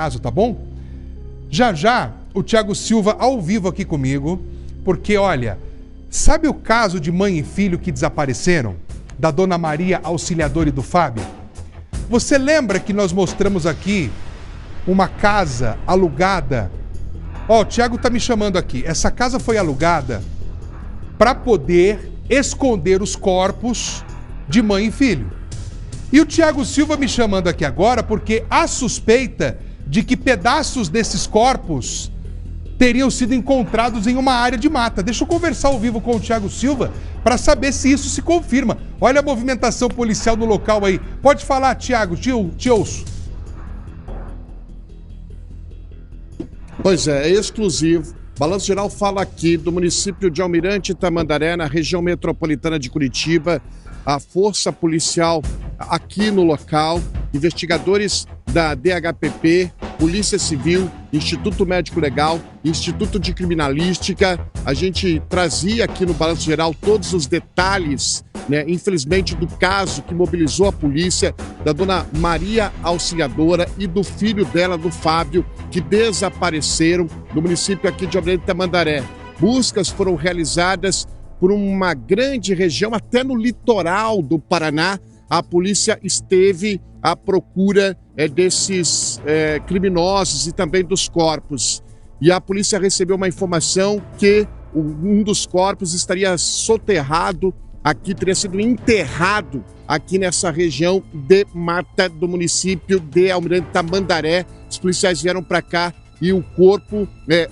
caso, tá bom? Já já, o Thiago Silva ao vivo aqui comigo, porque, olha, sabe o caso de mãe e filho que desapareceram? Da Dona Maria Auxiliadora e do Fábio? Você lembra que nós mostramos aqui uma casa alugada? Ó, o Thiago tá me chamando aqui. Essa casa foi alugada para poder esconder os corpos de mãe e filho. E o Thiago Silva me chamando aqui agora porque há suspeita de que pedaços desses corpos teriam sido encontrados em uma área de mata. Deixa eu conversar ao vivo com o Thiago Silva para saber se isso se confirma. Olha a movimentação policial no local aí. Pode falar, Thiago, te ouço. Pois é exclusivo. Balanço Geral fala aqui do município de Almirante Tamandaré, na região metropolitana de Curitiba. A força policial aqui no local, investigadores da DHPP, Polícia Civil, Instituto Médico Legal, Instituto de Criminalística. A gente trazia aqui no Balanço Geral todos os detalhes, né, infelizmente, do caso que mobilizou a polícia, da Dona Maria Auxiliadora e do filho dela, do Fábio, que desapareceram no município aqui de Almirante Tamandaré. Buscas foram realizadas por uma grande região, até no litoral do Paraná. A polícia esteve à procura desses criminosos e também dos corpos. E a polícia recebeu uma informação que um dos corpos estaria soterrado aqui, teria sido enterrado aqui nessa região de mata do município de Almirante Tamandaré. Os policiais vieram para cá e o corpo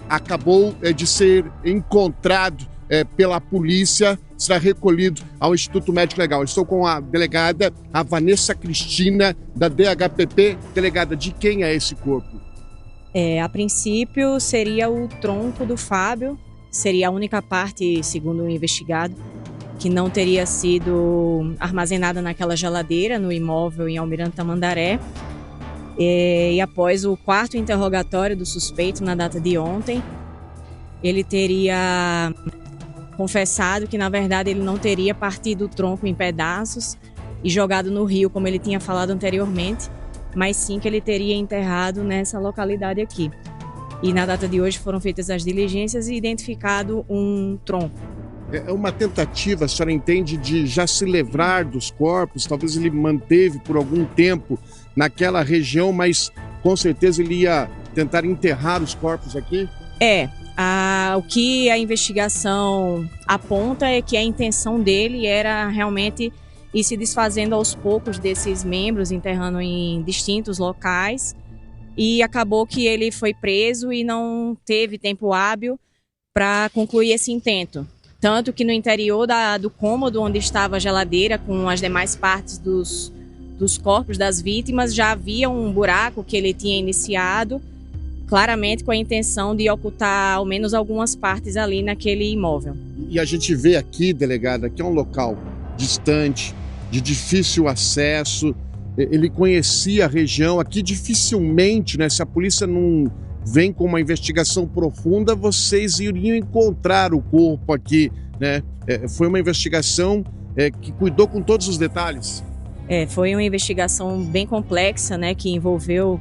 acabou de ser encontrado pela polícia, será recolhido ao Instituto Médico Legal. Estou com a delegada, a Vanessa Cristina, da DHPP. Delegada, de quem é esse corpo? A princípio seria o tronco do Fábio, seria a única parte, segundo o investigado, que não teria sido armazenada naquela geladeira no imóvel em Almirante Tamandaré. E após o quarto interrogatório do suspeito na data de ontem, ele teria confessado que, na verdade, ele não teria partido o tronco em pedaços e jogado no rio, como ele tinha falado anteriormente, mas sim que ele teria enterrado nessa localidade aqui. E na data de hoje foram feitas as diligências e identificado um tronco. É uma tentativa, a senhora entende, de já se livrar dos corpos? Talvez ele manteve por algum tempo naquela região, mas com certeza ele ia tentar enterrar os corpos aqui? O que a investigação aponta é que a intenção dele era realmente ir se desfazendo aos poucos desses membros, enterrando em distintos locais, e acabou que ele foi preso e não teve tempo hábil para concluir esse intento. Tanto que no interior do cômodo onde estava a geladeira com as demais partes dos corpos das vítimas já havia um buraco que ele tinha iniciado, claramente com a intenção de ocultar ao menos algumas partes ali naquele imóvel. E a gente vê aqui, delegada, que é um local distante, de difícil acesso. Ele conhecia a região aqui dificilmente, né? Se a polícia não vem com uma investigação profunda, vocês iriam encontrar o corpo aqui, né? Foi uma investigação que cuidou com todos os detalhes. Foi uma investigação bem complexa, né? Que envolveu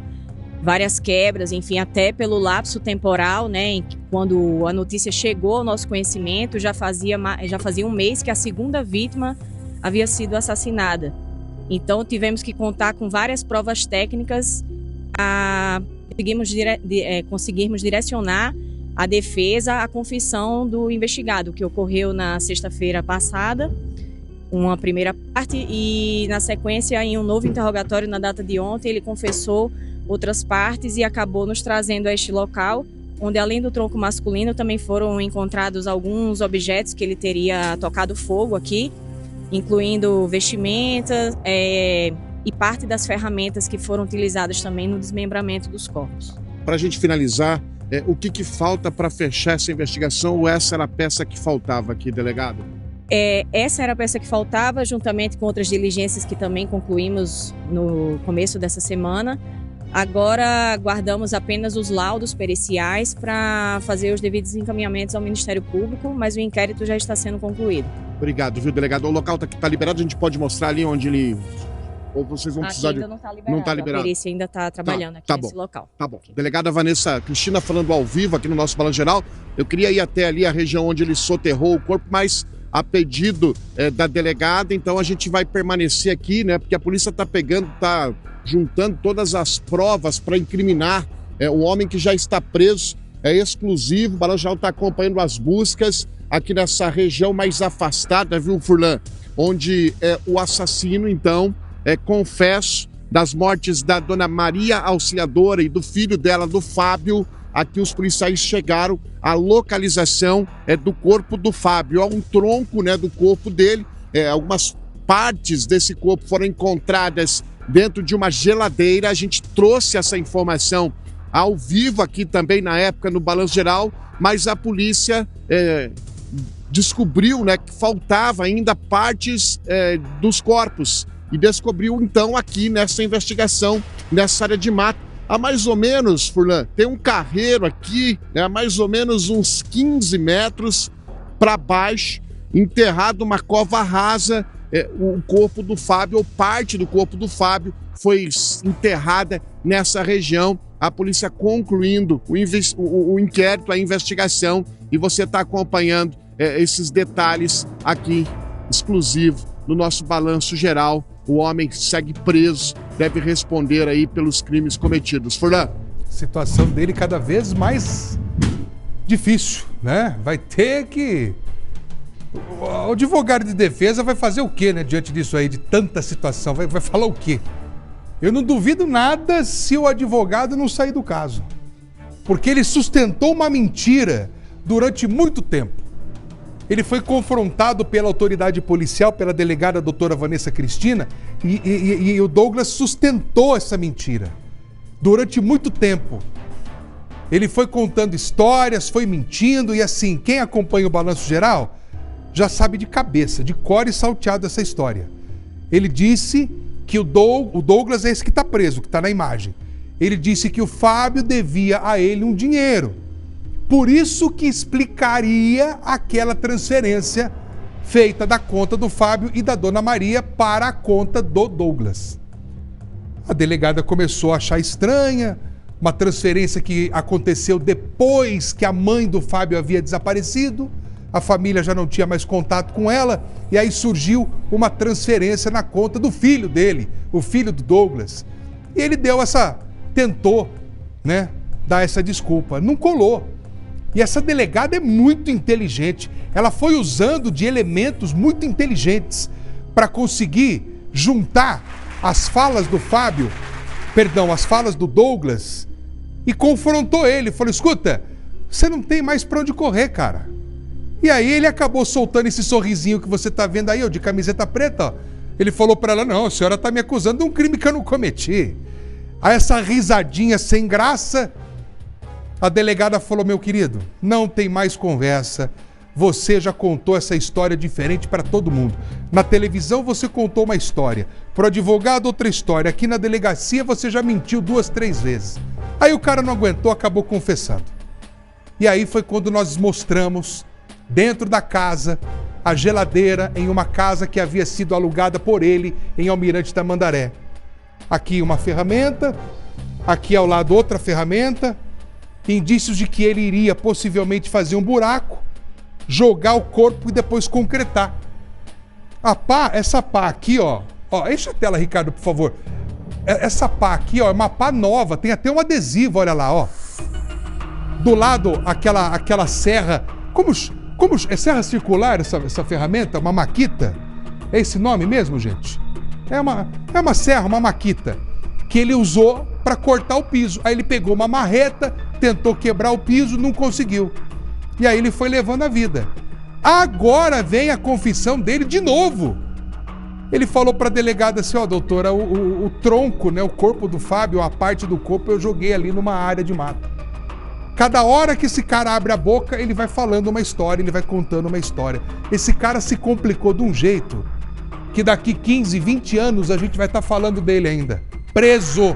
várias quebras, enfim, até pelo lapso temporal, né? Quando a notícia chegou ao nosso conhecimento, já fazia um mês que a segunda vítima havia sido assassinada. Então tivemos que contar com várias provas técnicas a conseguirmos direcionar a defesa à confissão do investigado, que ocorreu na sexta-feira passada, uma primeira parte, e na sequência, em um novo interrogatório na data de ontem, ele confessou outras partes e acabou nos trazendo a este local, onde além do tronco masculino também foram encontrados alguns objetos que ele teria tocado fogo aqui, incluindo vestimentas e parte das ferramentas que foram utilizadas também no desmembramento dos corpos. Para a gente finalizar, o que falta para fechar essa investigação, ou essa era a peça que faltava aqui, delegado? Essa era a peça que faltava, juntamente com outras diligências que também concluímos no começo dessa semana. Agora aguardamos apenas os laudos periciais para fazer os devidos encaminhamentos ao Ministério Público, mas o inquérito já está sendo concluído. Obrigado, viu, delegado? O local está liberado, a gente pode mostrar ali onde ele Ou vocês vão Aqui precisar ainda de... não está liberado. Não tá liberado. A perícia ainda está trabalhando aqui tá nesse bom. local. Tá bom. Delegada Vanessa Cristina falando ao vivo aqui no nosso Balanço Geral. Eu queria ir até ali a região onde ele soterrou o corpo, mas a pedido da delegada, então a gente vai permanecer aqui, né? Porque a polícia tá juntando todas as provas para incriminar o homem que já está preso. É exclusivo, o Balanço Geral está acompanhando as buscas aqui nessa região mais afastada, viu, Furlan? Onde o assassino, então, confesso, das mortes da dona Maria Auxiliadora e do filho dela, do Fábio. Aqui os policiais chegaram à localização do corpo do Fábio. Há um tronco, né, do corpo dele, algumas partes desse corpo foram encontradas dentro de uma geladeira. A gente trouxe essa informação ao vivo aqui também na época no Balanço Geral, mas a polícia descobriu, né, que faltava ainda partes dos corpos e descobriu então aqui nessa investigação, nessa área de mata. Há mais ou menos, Furlan, tem um carreiro aqui, né, mais ou menos uns 15 metros para baixo, enterrado uma cova rasa. O corpo do Fábio, ou parte do corpo do Fábio, foi enterrada nessa região. A polícia concluindo o inquérito, a investigação, e você está acompanhando esses detalhes aqui, exclusivo, no nosso Balanço Geral. O homem segue preso, deve responder aí pelos crimes cometidos. Furlan. Situação dele cada vez mais difícil, né? Vai ter que... O advogado de defesa vai fazer o quê, né? Diante disso aí, de tanta situação, vai falar o quê? Eu não duvido nada se o advogado não sair do caso. Porque ele sustentou uma mentira durante muito tempo. Ele foi confrontado pela autoridade policial, pela delegada doutora Vanessa Cristina, e o Douglas sustentou essa mentira durante muito tempo. Ele foi contando histórias, foi mentindo, e assim, quem acompanha o Balanço Geral já sabe de cabeça, de cor e salteado essa história. Ele disse que o Douglas é esse que está preso, que está na imagem. Ele disse que o Fábio devia a ele um dinheiro. Por isso que explicaria aquela transferência feita da conta do Fábio e da dona Maria para a conta do Douglas. A delegada começou a achar estranha, uma transferência que aconteceu depois que a mãe do Fábio havia desaparecido, a família já não tinha mais contato com ela, e aí surgiu uma transferência na conta do filho dele, o filho do Douglas. E ele tentou, né, dar essa desculpa. Não colou. E essa delegada é muito inteligente. Ela foi usando de elementos muito inteligentes para conseguir juntar as falas do Fábio, as falas do Douglas, e confrontou ele. Falou: escuta, você não tem mais para onde correr, cara. E aí ele acabou soltando esse sorrisinho que você tá vendo aí, ó, de camiseta preta, ó. Ele falou para ela: não, a senhora tá me acusando de um crime que eu não cometi. Aí essa risadinha sem graça. A delegada falou: meu querido, não tem mais conversa. Você já contou essa história diferente para todo mundo. Na televisão você contou uma história, para o advogado outra história. Aqui na delegacia você já mentiu 2, 3 vezes. Aí o cara não aguentou, acabou confessando. E aí foi quando nós mostramos dentro da casa a geladeira em uma casa que havia sido alugada por ele em Almirante Tamandaré. Aqui uma ferramenta, aqui ao lado outra ferramenta. Indícios de que ele iria possivelmente fazer um buraco, jogar o corpo e depois concretar. A pá, essa pá aqui, ó, enche a tela, Ricardo, por favor. Essa pá aqui, ó, é uma pá nova, tem até um adesivo, olha lá, ó. Do lado, aquela serra, é serra circular essa ferramenta? Uma maquita? É esse nome mesmo, gente? É uma serra, uma maquita, que ele usou para cortar o piso. Aí ele pegou uma marreta, tentou quebrar o piso, não conseguiu. E aí ele foi levando a vida. Agora vem a confissão dele de novo. Ele falou para a delegada assim: ó, doutora, o tronco, né, o corpo do Fábio, a parte do corpo eu joguei ali numa área de mata. Cada hora que esse cara abre a boca, ele vai falando uma história, ele vai contando uma história. Esse cara se complicou de um jeito que daqui 15, 20 anos a gente vai estar falando dele ainda. Preso.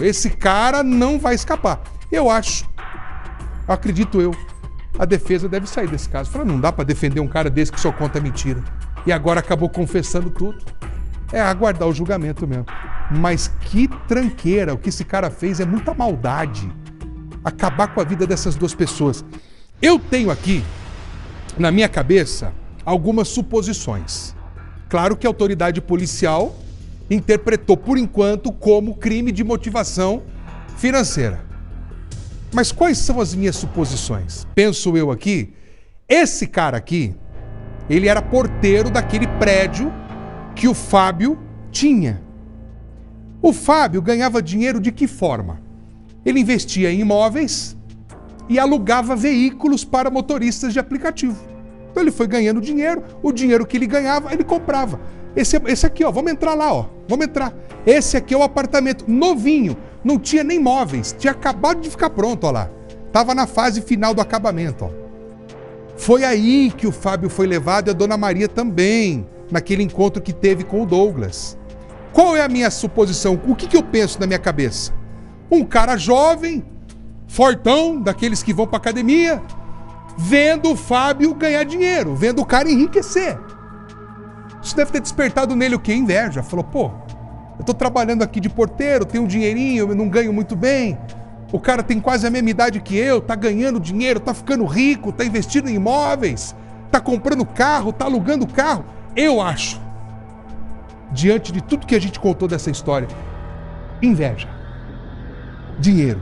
Esse cara não vai escapar. Acredito eu, a defesa deve sair desse caso. Fala: não dá para defender um cara desse que só conta mentira. E agora acabou confessando tudo. É aguardar o julgamento mesmo. Mas que tranqueira, o que esse cara fez é muita maldade. Acabar com a vida dessas duas pessoas. Eu tenho aqui, na minha cabeça, algumas suposições. Claro que a autoridade policial interpretou, por enquanto, como crime de motivação financeira. Mas quais são as minhas suposições? Penso eu aqui, esse cara aqui, ele era porteiro daquele prédio que o Fábio tinha. O Fábio ganhava dinheiro de que forma? Ele investia em imóveis e alugava veículos para motoristas de aplicativo. Então ele foi ganhando dinheiro, o dinheiro que ele ganhava, ele comprava. Esse aqui, ó, vamos entrar lá, ó, vamos entrar. Esse aqui é o apartamento novinho, não tinha nem móveis, tinha acabado de ficar pronto, ó lá. Tava na fase final do acabamento, ó. Foi aí que o Fábio foi levado e a Dona Maria também, naquele encontro que teve com o Douglas. Qual é a minha suposição? O que eu penso na minha cabeça? Um cara jovem, fortão, daqueles que vão pra academia, vendo o Fábio ganhar dinheiro, vendo o cara enriquecer. Isso deve ter despertado nele o quê? Inveja. Falou, pô, eu tô trabalhando aqui de porteiro, tenho um dinheirinho, eu não ganho muito bem. O cara tem quase a mesma idade que eu, tá ganhando dinheiro, tá ficando rico, tá investindo em imóveis, tá comprando carro, tá alugando carro. Eu acho, diante de tudo que a gente contou dessa história, inveja, dinheiro.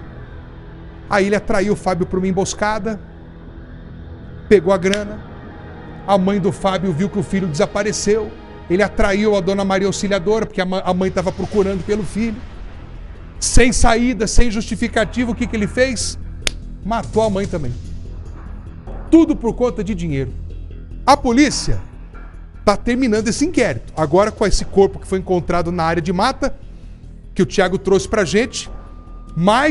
Aí ele atraiu o Fábio para uma emboscada, pegou a grana, a mãe do Fábio viu que o filho desapareceu, ele atraiu a Dona Maria Auxiliadora, porque a mãe estava procurando pelo filho. Sem saída, sem justificativa, o que ele fez? Matou a mãe também. Tudo por conta de dinheiro. A polícia está terminando esse inquérito. Agora, com esse corpo que foi encontrado na área de mata, que o Thiago trouxe pra gente, mais